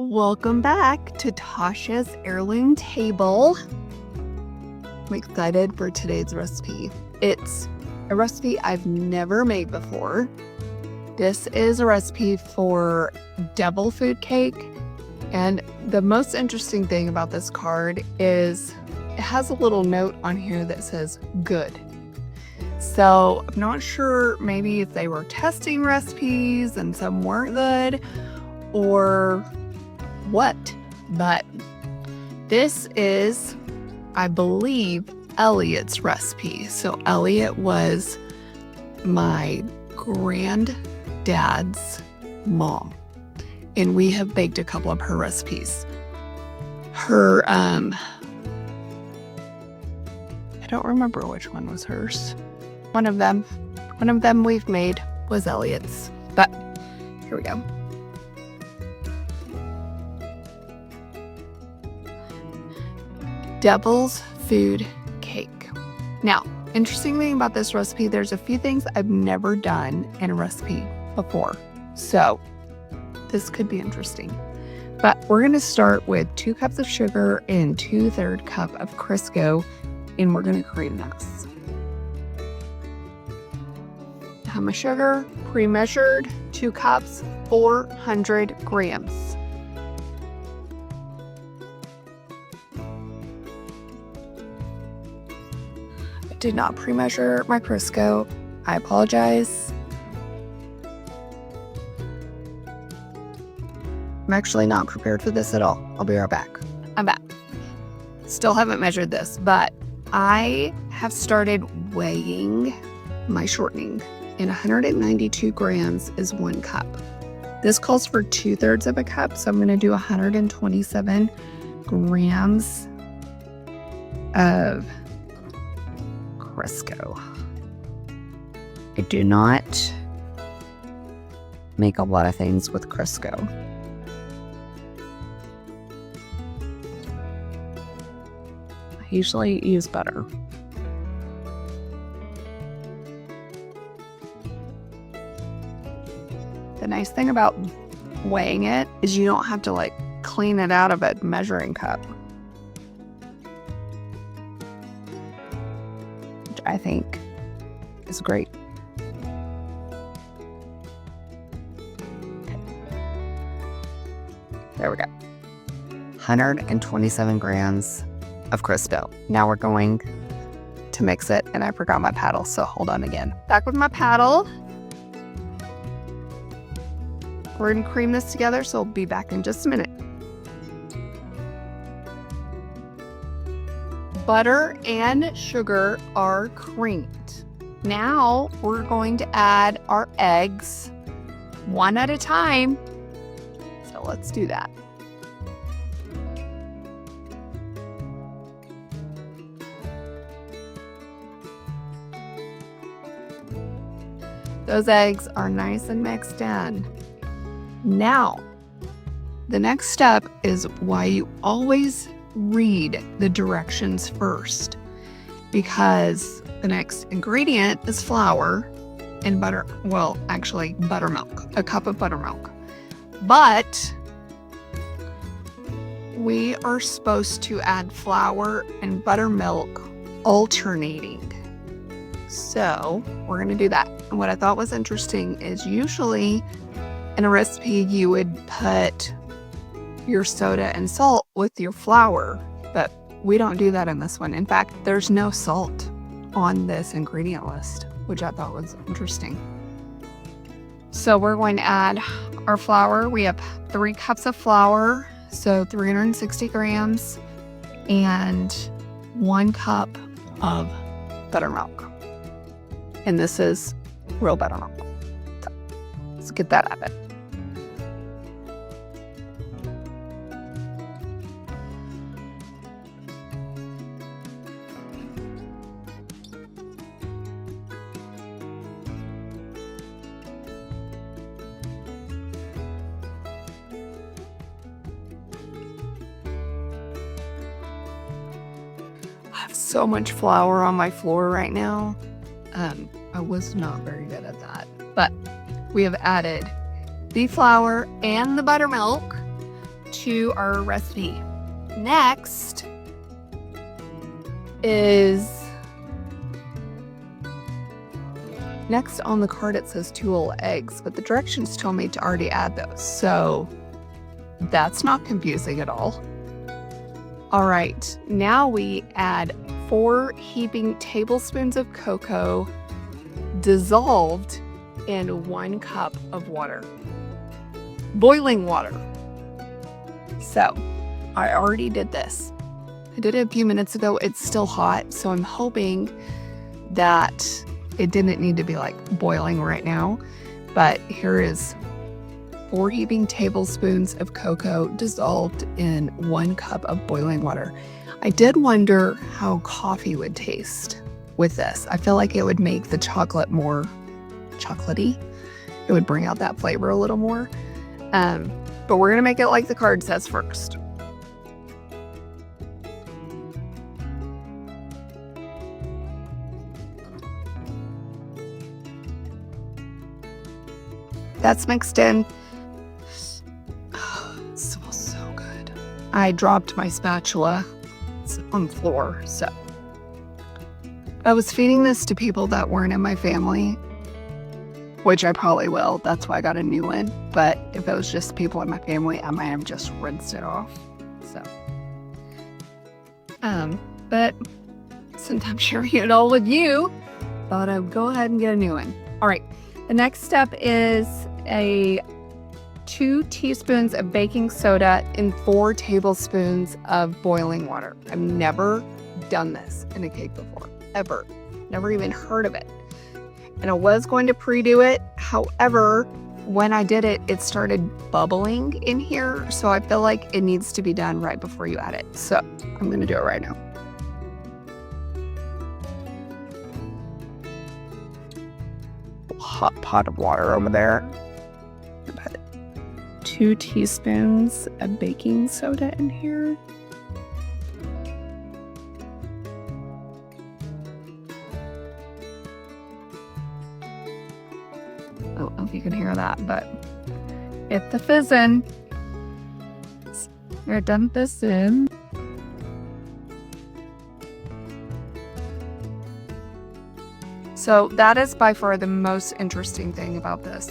Welcome back to Tasha's Heirloom table. I'm excited for today's recipe. It's a recipe I've never made before. This is a recipe for devil food cake. And the most interesting thing about this card is it has a little note on here that says good. So I'm not sure maybe if they were testing recipes and some weren't good or what, but this is, I believe, Elliot's recipe. So Elliot was my granddad's mom, and we have baked a couple of her recipes. Her, I don't remember which one was hers. One of them we've made was Elliot's, but here we go. Devil's food cake. Now, interesting thing about this recipe, there's a few things I've never done in a recipe before. So this could be interesting. But we're going to start with 2 cups of sugar and 2/3 cup of Crisco, and we're going to cream this. How much sugar? Pre-measured, 2 cups, 400 grams. Did not pre-measure my Crisco. I apologize. I'm actually not prepared for this at all. I'll be right back. I'm back. Still haven't measured this, but I have started weighing my shortening, and 192 grams is 1 cup. This calls for 2/3 of a cup, so I'm going to do 127 grams of Crisco. I do not make a lot of things with Crisco. I usually use butter. The nice thing about weighing it is you don't have to clean it out of a measuring cup, which I think is great. Okay. There we go. 127 grams of Crisco. Now we're going to mix it, and I forgot my paddle, so hold on again. Back with my paddle. We're going to cream this together, so I'll be back in just a minute. Butter and sugar are creamed. Now we're going to add our eggs one at a time. So let's do that. Those eggs are nice and mixed in. Now, the next step is why you always read the directions first, because the next ingredient is flour and butter. Well, actually buttermilk, a cup of buttermilk. But we are supposed to add flour and buttermilk alternating. So we're going to do that. And what I thought was interesting is usually in a recipe, you would put your soda and salt with your flour, but we don't do that in this one. In fact, there's no salt on this ingredient list, which I thought was interesting. So we're going to add our flour. We have 3 cups of flour, so 360 grams, and 1 cup of buttermilk. And this is real buttermilk. So let's get that added. I have so much flour on my floor right now. I was not very good at that, but we have added the flour and the buttermilk. to our recipe. Next on the card it says 2 little eggs, but the directions tell me to already add those. So that's not confusing at all. All right, now we add 4 heaping tablespoons of cocoa dissolved in 1 cup of water. Boiling water. So I already did this. I did it a few minutes ago. It's still hot, so I'm hoping that it didn't need to be like boiling right now. But here is 4 heaping tablespoons of cocoa dissolved in 1 cup of boiling water. I did wonder how coffee would taste with this. I feel like it would make the chocolate more chocolatey. It would bring out that flavor a little more. But we're gonna make it like the card says first. That's mixed in. Oh, it smells so good. I dropped my spatula. It's on the floor, so. I was feeding this to people that weren't in my family, which I probably will. That's why I got a new one. But if it was just people in my family, I might have just rinsed it off. So, but since I'm sharing it all with you, thought I'd go ahead and get a new one. All right. The next step is 2 teaspoons of baking soda in 4 tablespoons of boiling water. I've never done this in a cake before, ever. Never even heard of it. And I was going to pre-do it. However, when I did it, it started bubbling in here. So I feel like it needs to be done right before you add it. So I'm going to do it right now. Hot pot of water over there. About 2 teaspoons of baking soda in here. I don't know if you can hear that, but get the fizzing. We're done fizzing. So that is by far the most interesting thing about this.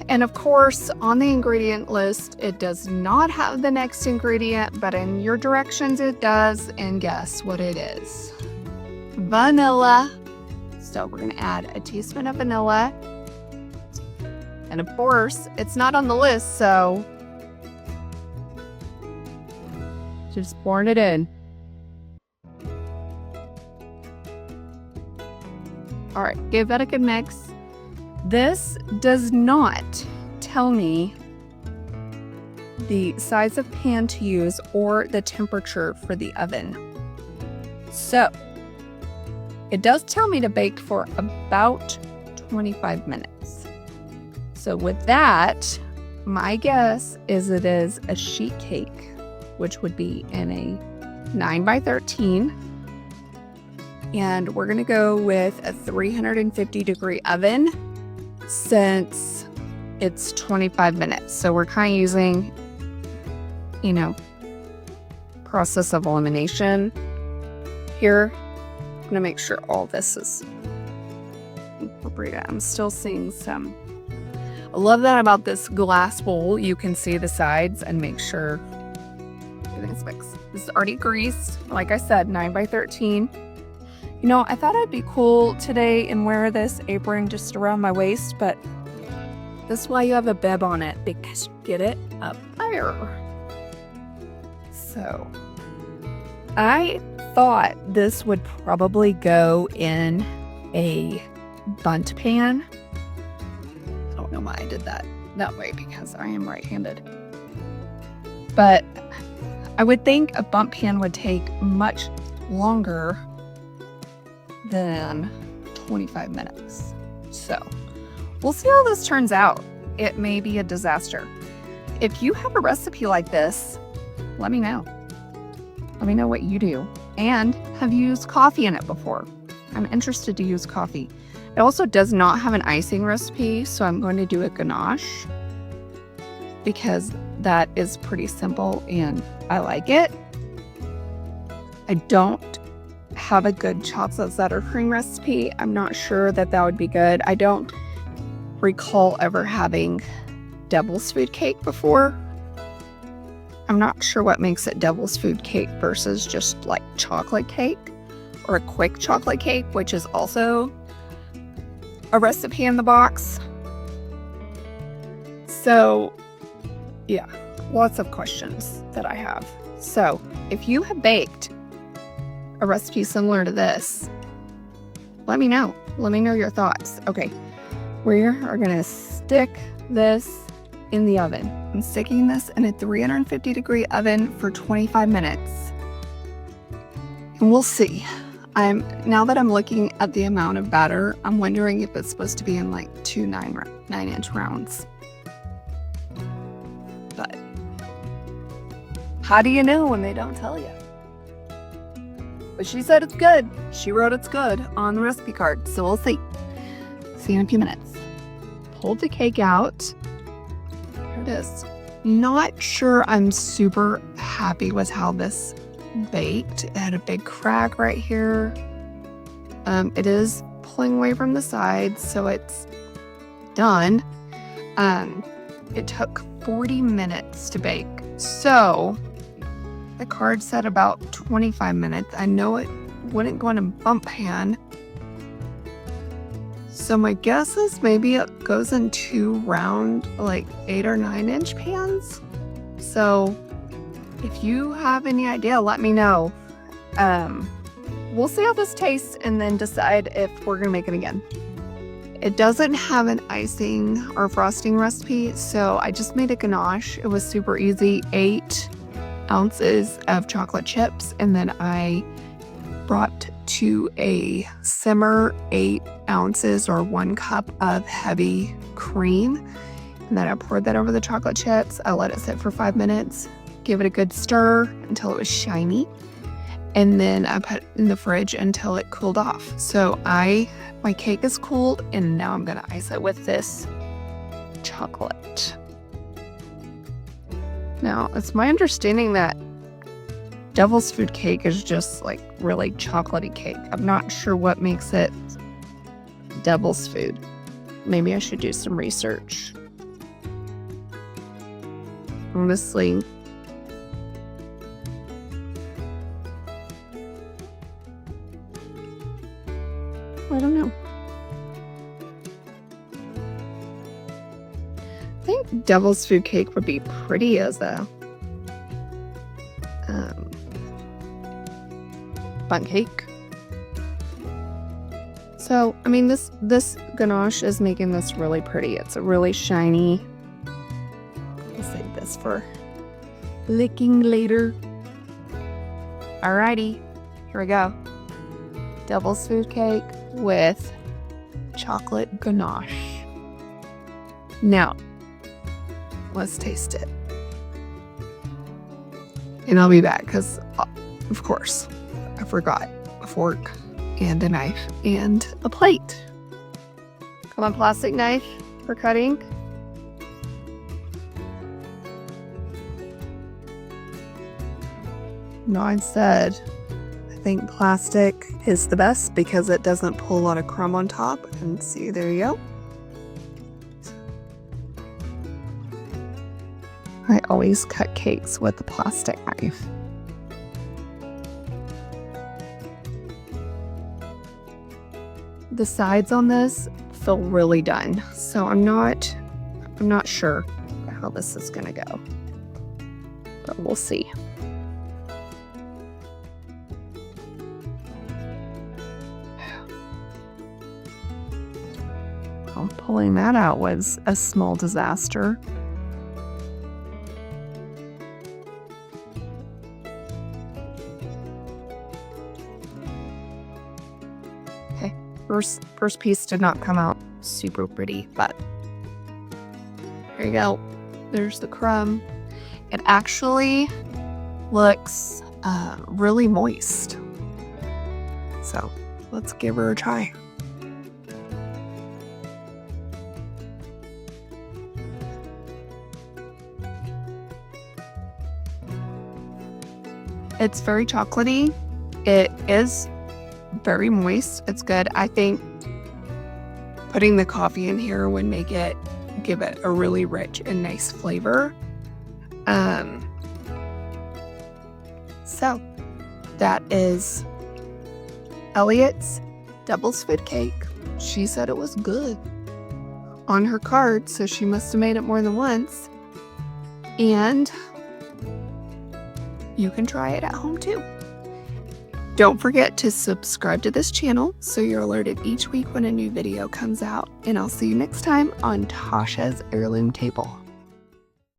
And of course, on the ingredient list, it does not have the next ingredient, but in your directions it does. And guess what it is? Vanilla. So we're going to add a teaspoon of vanilla. And of course, it's not on the list, so just pouring it in. All right, give that a good mix. This does not tell me the size of pan to use or the temperature for the oven. So it does tell me to bake for about 25 minutes. So with that, my guess is it is a sheet cake, which would be in a 9x13. And we're gonna go with a 350-degree oven since it's 25 minutes. So we're kind of using, process of elimination here. I'm gonna make sure all this is incorporated. I'm still seeing some. I love that about this glass bowl. You can see the sides and make sure everything's mixed. This is already greased. Like I said, 9x13. I thought I'd be cool today and wear this apron just around my waist, but that's why you have a bib on it, because you get it up higher. So I thought this would probably go in a bundt pan. I don't know why I did that way because I am right-handed. But I would think a bundt pan would take much longer than 25 minutes. So we'll see how this turns out. It may be a disaster. If you have a recipe like this, let me know. Let me know what you do. And have you used coffee in it before? I'm interested to use coffee. It also does not have an icing recipe, so I'm going to do a ganache because that is pretty simple and I like it. I don't have a good chocolate buttercream recipe. I'm not sure that would be good. I don't recall ever having devil's food cake before. I'm not sure what makes it devil's food cake versus just like chocolate cake or a quick chocolate cake, which is also a recipe in the box. So yeah, lots of questions that I have. So if you have baked a recipe similar to this, let me know. Let me know your thoughts. Okay, we are gonna stick this in the oven. I'm sticking this in a 350-degree oven for 25 minutes. And we'll see. Now that I'm looking at the amount of batter, I'm wondering if it's supposed to be in like 2 9-inch rounds. But how do you know when they don't tell you? But she said it's good. She wrote it's good on the recipe card, so we'll see. See you in a few minutes. Pulled the cake out. Here it is. Not sure I'm super happy with how this baked. It had a big crack right here. It is pulling away from the sides, so it's done. It took 40 minutes to bake. So the card said about 25 minutes. I know it wouldn't go in a bump pan. So my guess is maybe it goes in 2 round, like 8 or 9-inch pans. So if you have any idea, let me know. We'll see how this tastes and then decide if we're gonna make it again. It doesn't have an icing or frosting recipe, so I just made a ganache. It was super easy, 8 ounces of chocolate chips, and then I brought to a simmer 8 ounces or 1 cup of heavy cream. And then I poured that over the chocolate chips. I let it sit for 5 minutes, give it a good stir until it was shiny. And then I put it in the fridge until it cooled off. So my cake is cooled, and now I'm gonna ice it with this chocolate. Now, it's my understanding that devil's food cake is just like really chocolatey cake. I'm not sure what makes it devil's food. Maybe I should do some research. Honestly, I don't know. I think devil's food cake would be pretty as a fun cake. So, I mean, this ganache is making this really pretty. It's a really shiny. I'll save this for licking later. Alrighty, here we go. Devil's food cake with chocolate ganache. Now, let's taste it. And I'll be back because, of course, I forgot a fork and a knife and a plate. Come on, plastic knife for cutting. No, I said I think plastic is the best because it doesn't pull a lot of crumb on top. And see, there you go. I always cut cakes with the plastic knife. The sides on this feel really done, so I'm not sure how this is gonna go, but we'll see. Well, pulling that out was a small disaster. First piece did not come out super pretty, but here you go. There's the crumb. It actually looks really moist. So let's give her a try. It's very chocolatey. It is very moist. It's good. I think putting the coffee in here would give it a really rich and nice flavor. So that is Elliot's double spit cake. She said it was good on her card, so she must have made it more than once. And you can try it at home too. Don't forget to subscribe to this channel so you're alerted each week when a new video comes out. And I'll see you next time on Tasha's Heirloom Table.